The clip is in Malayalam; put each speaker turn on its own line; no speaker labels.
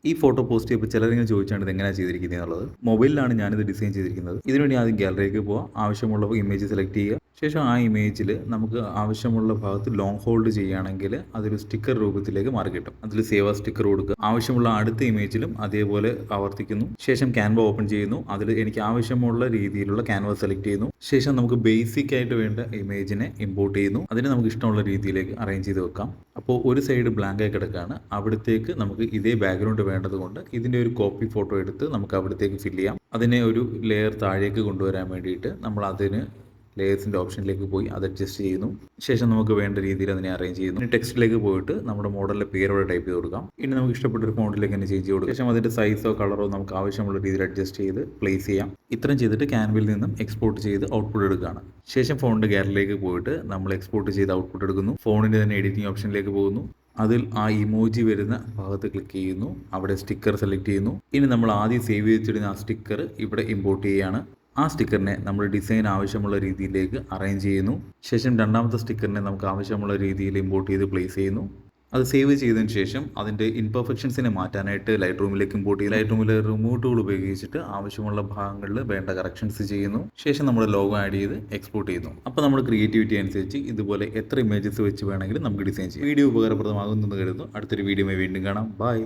ഈ ഫോട്ടോ പോസ്റ്റ് ചെയ്യുമ്പോൾ ചിലരിങ്ങനെ ചോദിച്ചാണ് ഇത് എങ്ങനെയാണ് ചെയ്തിരിക്കുന്നത് എന്നുള്ളത്. മൊബൈലിലാണ് ഞാനിത് ഡിസൈൻ ചെയ്തിരിക്കുന്നത്. ഇതിനുവേണ്ടി ആദ്യം ഗാലറിയിലേക്ക് പോവുക, ആവശ്യമുള്ള ഇമേജ് സെലക്ട് ചെയ്യുക. ശേഷം ആ ഇമേജിൽ നമുക്ക് ആവശ്യമുള്ള ഭാഗത്ത് ലോങ് ഹോൾഡ് ചെയ്യുകയാണെങ്കിൽ അതൊരു സ്റ്റിക്കർ രൂപത്തിലേക്ക് മാറി കിട്ടും. അതിൽ സേവ് ആ സ്റ്റിക്കർ കൊടുക്കുക. ആവശ്യമുള്ള അടുത്ത ഇമേജിലും അതേപോലെ ആവർത്തിക്കുന്നു. ശേഷം ക്യാൻവ ഓപ്പൺ ചെയ്യുന്നു. അതിൽ എനിക്ക് ആവശ്യമുള്ള രീതിയിലുള്ള ക്യാൻവ സെലക്ട് ചെയ്യുന്നു. ശേഷം നമുക്ക് ബേസിക് ആയിട്ട് വേണ്ട ഇമേജിനെ ഇമ്പോർട്ട് ചെയ്യുന്നു. അതിനെ നമുക്ക് ഇഷ്ടമുള്ള രീതിയിലേക്ക് അറേഞ്ച് ചെയ്ത് വെക്കാം. അപ്പോൾ ഒരു സൈഡ് ബ്ലാങ്ക് ആയി കിടക്കുകയാണ്. അവിടത്തേക്ക് നമുക്ക് ഇതേ ബാക്ക്ഗ്രൗണ്ട് വേണ്ടതുകൊണ്ട് ഇതിൻ്റെ ഒരു കോപ്പി ഫോട്ടോ എടുത്ത് നമുക്ക് അവിടത്തേക്ക് ഫില്ല് ചെയ്യാം. അതിനെ ഒരു ലെയർ താഴേക്ക് കൊണ്ടുവരാൻ വേണ്ടിയിട്ട് നമ്മൾ അതിന് ലേയേഴ്സിൻ്റെ ഓപ്ഷനിലേക്ക് പോയി അത് അഡ്ജസ്റ്റ് ചെയ്യുന്നു. ശേഷം നമുക്ക് വേണ്ട രീതിയിൽ അതിനെ അറേഞ്ച് ചെയ്യുന്നു. ഇനി ടെക്സ്റ്റിലേക്ക് പോയിട്ട് നമ്മുടെ മോഡലിൻ്റെ പേരോടെ ടൈപ്പ് ചെയ്ത് കൊടുക്കാം. ഇനി നമുക്ക് ഇഷ്ടപ്പെട്ട ഒരു ഫോണ്ടിലേക്ക് തന്നെ ചേഞ്ച് ചെയ്ത് കൊടുക്കാം. ശേഷം അതിൻ്റെ സൈസോ കളറോ നമുക്ക് ആവശ്യമുള്ള രീതിയിൽ അഡ്ജസ്റ്റ് ചെയ്ത് പ്ലേസ് ചെയ്യാം. ഇത്രയും ചെയ്തിട്ട് ക്യാൻവയിൽ നിന്നും എക്സ്പോർട്ട് ചെയ്ത് ഔട്ട്പുട്ട് എടുക്കുകയാണ്. ശേഷം ഫോണിൻ്റെ ഗാലറിയിലേക്ക് പോയിട്ട് നമ്മൾ എക്സ്പോർട്ട് ചെയ്ത് ഔട്ട്പുട്ട് എടുക്കുന്നു. ഫോണിൻ്റെ തന്നെ എഡിറ്റിംഗ് ഓപ്ഷനിലേക്ക് പോകുന്നു. അതിൽ ആ ഇമോജി വരുന്ന ഭാഗത്ത് ക്ലിക്ക് ചെയ്യുന്നു. അവിടെ സ്റ്റിക്കർ സെലക്ട് ചെയ്യുന്നു. ഇനി നമ്മൾ ആദ്യം സേവ് ചെയ്തിടുന്ന ആ സ്റ്റിക്കർ ഇവിടെ ഇമ്പോർട്ട് ചെയ്യുകയാണ്. ആ സ്റ്റിക്കറിനെ നമ്മൾ ഡിസൈൻ ആവശ്യമുള്ള രീതിയിലേക്ക് അറേഞ്ച് ചെയ്യുന്നു. ശേഷം രണ്ടാമത്തെ സ്റ്റിക്കറിനെ നമുക്ക് ആവശ്യമുള്ള രീതിയിൽ ഇമ്പോർട്ട് ചെയ്ത് പ്ലേസ് ചെയ്യുന്നു. അത് സേവ് ചെയ്തതിന് ശേഷം അതിൻ്റെ ഇൻപെർഫെക്ഷൻസിനെ മാറ്റാനായിട്ട് ലൈറ്റ് റൂമിലേക്ക് ഇമ്പോർട്ട് ചെയ്യും. ലൈറ്റ് റൂമിൽ റിമൂവ് ടൂൾ ഉപയോഗിച്ചിട്ട് ആവശ്യമുള്ള ഭാഗങ്ങളിൽ വേണ്ട കറക്ഷൻസ് ചെയ്യുന്നു. ശേഷം നമ്മുടെ ലോഗോ ആഡ് ചെയ്ത് എക്സ്പോർട്ട് ചെയ്യുന്നു. അപ്പോൾ നമ്മുടെ ക്രിയേറ്റിവിറ്റി അനുസരിച്ച് ഇതുപോലെ എത്ര ഇമേജസ് വെച്ച് വേണമെങ്കിലും നമുക്ക് ഡിസൈൻ ചെയ്യാം. വീഡിയോ ഉപകാരപ്രദമാകുമെന്ന് കരുതുന്നു. അടുത്തൊരു വീഡിയോയുമായി വീണ്ടും കാണാം. ബൈ.